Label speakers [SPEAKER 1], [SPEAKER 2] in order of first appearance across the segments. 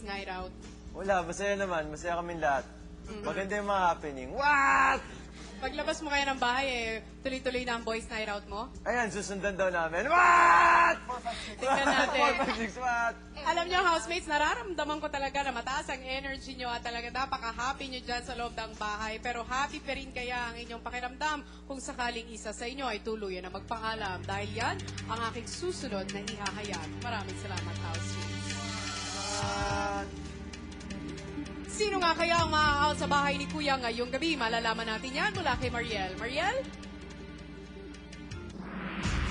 [SPEAKER 1] night out?
[SPEAKER 2] Wala, masaya naman. Masaya kaming lahat. Maganda yung mga happening. What?
[SPEAKER 1] Paglabas mo kayo ng bahay, tuloy-tuloy na ang boys night out mo?
[SPEAKER 2] Ayan, susundan daw namin. What?
[SPEAKER 1] Tingnan natin.
[SPEAKER 2] 4, 5, 6, what?
[SPEAKER 1] Alam niyo, housemates, nararamdaman ko talaga na mataas ang energy niyo at talaga napaka-happy niyo dyan sa loob ng bahay. Pero happy pa rin kaya ang inyong pakiramdam kung sakaling isa sa inyo ay tuluyan na magpaalam. Dahil yan ang aking susunod na ihahayag. Maraming salamat, housemates. Sino nga kaya ang maa-out sa bahay ni Kuya ngayong gabi? Malalaman natin yan mula kay Mariel. Mariel?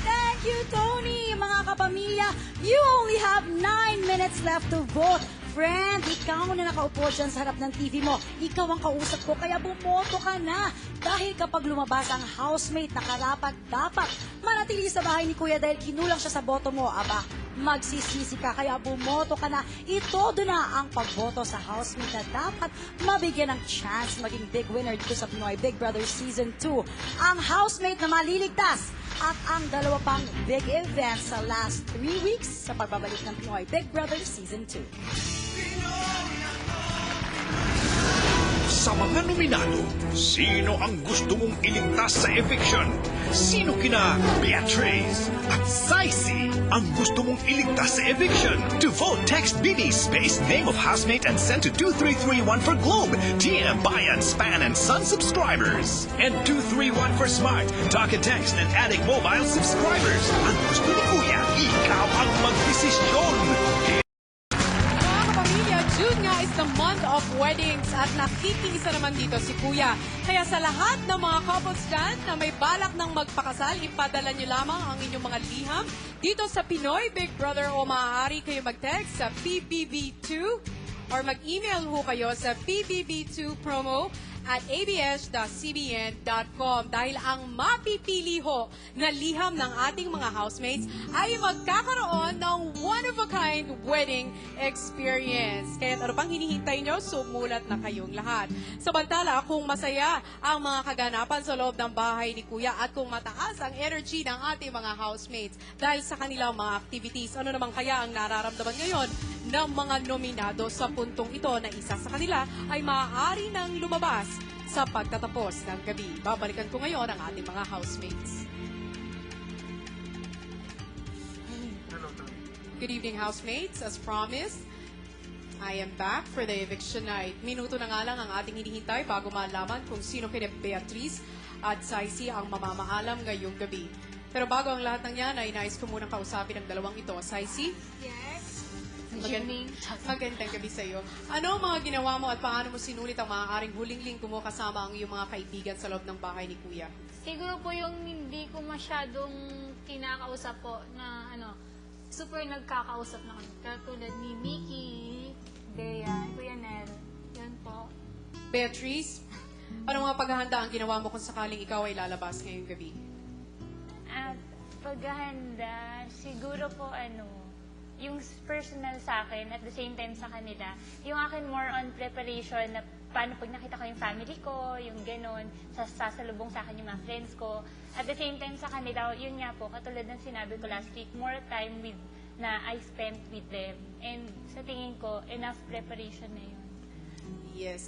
[SPEAKER 3] Thank you, Tony! Mga kapamilya, you only have 9 minutes left to vote. Friend, ikaw na nakaupo dyan sa harap ng TV mo. Ikaw ang kausap ko, kaya bumoto ka na. Dahil kapag lumabas ang housemate na karapat-dapat manatili sa bahay ni Kuya dahil kinulang siya sa boto mo, aba, magsisisi ka, kaya bumoto ka na. Itodo na ang pagboto sa housemate na dapat mabigyan ng chance maging big winner dito sa Pinoy Big Brother Season 2. Ang housemate na maliligtas at ang dalawa pang big events sa last 3 weeks sa pagbabalik ng Pinoy Big Brother Season 2.
[SPEAKER 4] Sa mga nominado, sino ang gusto mong iligtas sa eviction? Sino kina Beatriz at Saisi ang gusto mong iligtas sa eviction? To vote, text BB space name of housemate and send to 2331 for Globe, TM, Bayan, Span, and Sun subscribers. And 231 for Smart, Talk and Text, and Addict Mobile subscribers. Ang gusto ni Kuya, ikaw ang magdesisyon.
[SPEAKER 1] June nga is the month of weddings at nakikiisa naman dito si Kuya. Kaya sa lahat ng mga couples dyan na may balak ng magpakasal, ipadala nyo lamang ang inyong mga liham dito sa Pinoy Big Brother o maaari kayo mag-text sa PBB2 or mag-email ho kayo sa pbb2promo@abs.cbn.com dahil ang mapipili ho na liham ng ating mga housemates ay magkakaroon ng one-of-a-kind wedding experience. Kaya ano pang hinihintay nyo? Sumulat na kayong lahat. Samantala, kung masaya ang mga kaganapan sa loob ng bahay ni Kuya at kung mataas ang energy ng ating mga housemates dahil sa kanilang mga activities, ano naman kaya ang nararamdaman ngayon ng mga nominado sa puntong ito na isa sa kanila ay maaari nang lumabas sa pagtatapos ng gabi. Babalikan ko ngayon ang ating mga housemates. Good evening, housemates. As promised, I am back for the eviction night. Minuto na nga lang ang ating hinihintay bago malaman kung sino kina Beatriz at Saisi ang mamamaalam ngayong gabi. Pero bago ang lahat ng yan, ay nais ko munang kausapin ang dalawang ito. Saisi?
[SPEAKER 5] Yes.
[SPEAKER 1] Magandang gabi sa iyo. Ano ang mga ginawa mo at paano mo sinulit ang maaaring huling linggo mo kasama ang iyong mga kaibigan sa loob ng bahay ni Kuya?
[SPEAKER 5] Siguro po yung hindi ko masyadong kinakausap po na super nagkakausap na kami. Katulad ni Mickey, Bea, Kuya Nel. Yan po.
[SPEAKER 1] Beatrice, ano mga paghahanda ang ginawa mo kung sakaling ikaw ay lalabas ngayong gabi?
[SPEAKER 6] At paghahanda, siguro po yung personal sa akin, at the same time sa kanila, yung akin more on preparation na paano pag nakita ko yung family ko, yung ganon, sasalubong sa akin yung mga friends ko. At the same time sa kanila, yun nga po, katulad ng sinabi ko last week, more time with na I spent with them. And sa tingin ko, enough preparation na yun.
[SPEAKER 1] Yes.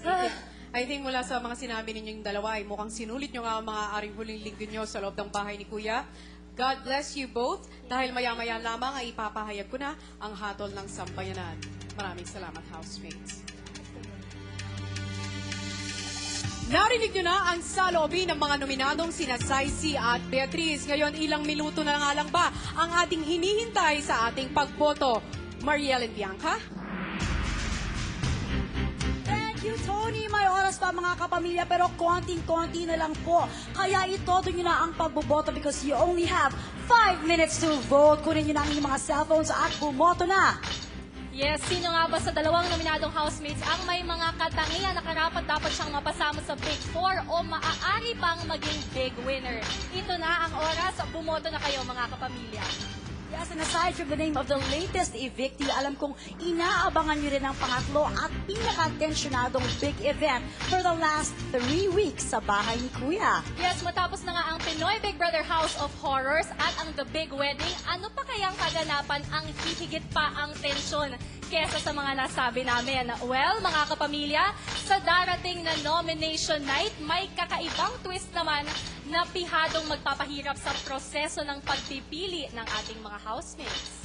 [SPEAKER 1] I think mula sa mga sinabi ninyong dalawa ay mukhang sinulit nyo nga ang mga aring huling linggo nyo sa loob ng bahay ni Kuya. God bless you both dahil maya-maya lamang ay ipapahayag ko na ang hatol ng sampayanan. Maraming salamat, housemates. Narinig nyo na ang saloobin ng mga nominadong sina Saisi at Beatriz. Ngayon, ilang minuto na nga lang ba ang ating hinihintay sa ating pagboto? Mariel and Bianca?
[SPEAKER 3] Thank you, Tony. May oras pa mga kapamilya pero konting-konti na lang po. Kaya itodo nyo na ang pagboboto because you only have 5 minutes to vote. Kunin nyo na ang inyong mga cellphones at bumoto na.
[SPEAKER 7] Yes, sino nga ba sa dalawang nominadong housemates ang may mga katangian na karapat dapat siyang mapasama sa Big Four o maaari pang maging big winner? Ito na ang oras, bumoto na kayo mga kapamilya.
[SPEAKER 3] Yes, and aside from the name of the latest evictee, alam kong inaabangan nyo rin ang pangatlo at pinaka-tensionadong big event for the last 3 weeks sa bahay ni Kuya.
[SPEAKER 7] Yes, matapos na nga ang Pinoy Big Brother House of Horrors at ang The Big Wedding, ano pa kayang kaganapan ang hihigit pa ang tensyon? kesa sa mga nasabi namin. Well, mga kapamilya, sa darating na nomination night, may kakaibang twist naman na pihadong magpapahirap sa proseso ng pagpipili ng ating mga housemates.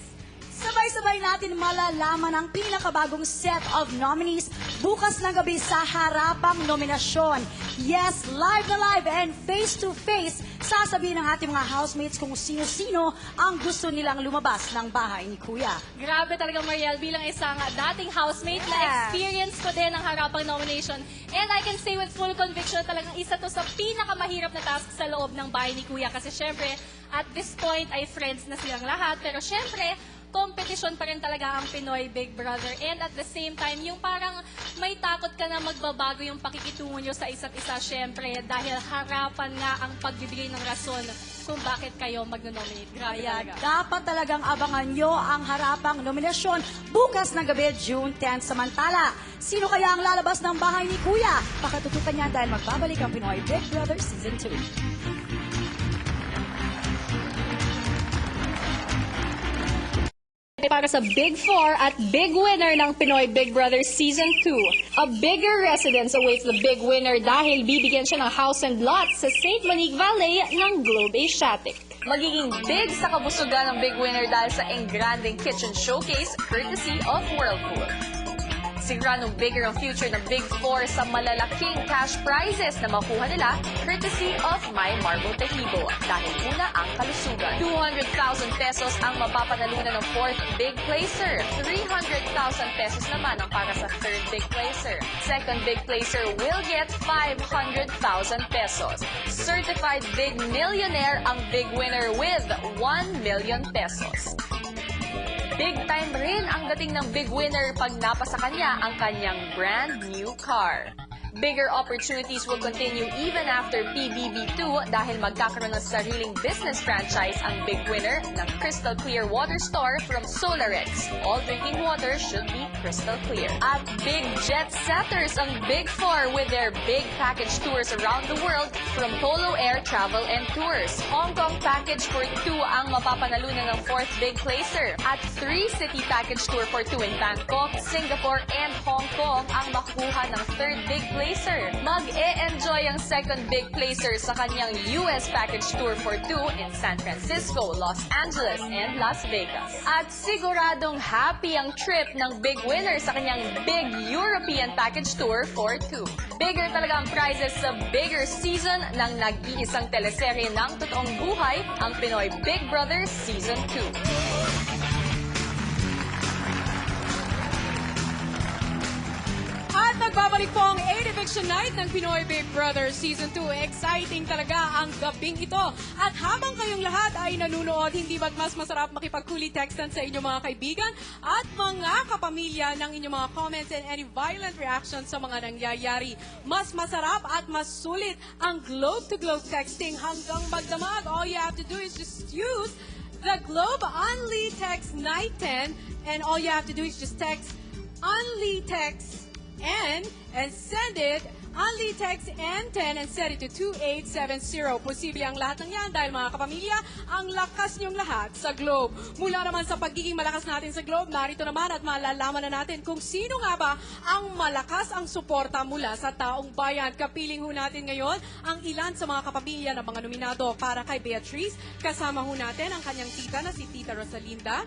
[SPEAKER 3] Sabay-sabay natin malalaman ang pinakabagong set of nominees bukas ng gabi sa harapang nominasyon. Yes, live na live and face-to-face, sasabihin ng ating mga housemates kung sino-sino ang gusto nilang lumabas ng bahay ni Kuya.
[SPEAKER 7] Grabe talaga, Mariel, bilang isang dating housemate na experience ko din ang harapang nomination. And I can say with full conviction, talagang isa to sa pinakamahirap na task sa loob ng bahay ni Kuya. Kasi syempre, at this point ay friends na silang lahat. Pero syempre, competition pa rin talaga ang Pinoy Big Brother. And at the same time, yung parang may takot ka na magbabago yung pakikitungo nyo sa isa't isa, syempre, dahil harapan nga ang pagbibigay ng rason kung bakit kayo mag-nominate. Grabe
[SPEAKER 3] Kaya
[SPEAKER 7] talaga.
[SPEAKER 3] dapat talagang abangan nyo ang harapang nominasyon bukas ng gabi, June 10. Samantala, sino kaya ang lalabas ng bahay ni Kuya? Pakatutukan niya dahil magbabalik ang Pinoy Big Brother Season 2.
[SPEAKER 7] Para sa Big Four at Big Winner ng Pinoy Big Brother Season 2. A bigger residence awaits the Big Winner dahil bibigyan siya ng house and lot sa St. Monique Valley ng Globe Asiatic. Magiging big sa kabusugan ng Big Winner dahil sa engranding kitchen showcase courtesy of Whirlpool. Siguradong bigger ang future ng Big Four sa malalaking cash prizes na makuha nila courtesy of My Marble Tejido. Dahil una ang kalusugan. 200,000 pesos ang mapapanalunan ng 4th Big Placer. 300,000 pesos naman ang para sa 3rd Big Placer. 2nd Big Placer will get 500,000 pesos. Certified Big Millionaire ang Big Winner with 1 million pesos. Big time rin ang dating ng Big Winner pag napasa kanya ang kanyang brand new car. Bigger opportunities will continue even after PBB2 dahil magkakaroon ng sariling business franchise ang Big Winner ng crystal clear water store from SolarX. All drinking water should be crystal clear. At big jet setters ang Big Four with their big package tours around the world from Polo Air Travel and Tours. Hong Kong package for 2 ang mapapanalunan ng 4th Big Placer. At 3 city package tour for 2 in Bangkok, Singapore, and Hong Kong ang makukuha ng 3rd Big Placer. Mag-e-enjoy ang 2nd Big Placer sa kanyang US package tour for 2 in San Francisco, Los Angeles, and Las Vegas. At siguradong happy ang trip ng Big Winner sa kanyang Big European package tour for 2. Bigger talaga ang prizes sa bigger season ng nag-iisang teleserye ng totoong buhay, ang Pinoy Big Brother Season 2.
[SPEAKER 1] At nagbabalik po ang 8 Eviction Night ng Pinoy Big Brother Season 2. Exciting talaga ang gabing ito. At habang kayong lahat ay nanunood, hindi ba't mas masarap makipag-kuli-textan sa inyong mga kaibigan at mga kapamilya ng inyong mga comments and any violent reactions sa mga nangyayari. Mas masarap at mas sulit ang globe-to-globe texting hanggang magdamag. All you have to do is just use the Globe Only Text Night 10 and all you have to do is just text Only Text and send it only text N10 and set it to 2870. Posible ang lahat ng yan dahil mga kapamilya, ang lakas niyong lahat sa Globe. Mula naman sa pagiging malakas natin sa Globe, narito naman at malalaman na natin kung sino nga ba ang malakas ang suporta mula sa taong bayan. Kapiling ho natin ngayon ang ilan sa mga kapamilya ng mga nominado para kay Beatrice. Kasama ho natin ang kanyang tita na si Tita Rosalinda.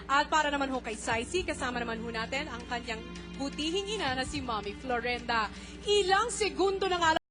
[SPEAKER 1] At para naman ho kay Saisi, kasama naman ho natin ang kanyang butihing ina na si Mommy Florenda. Ilang segundo na nga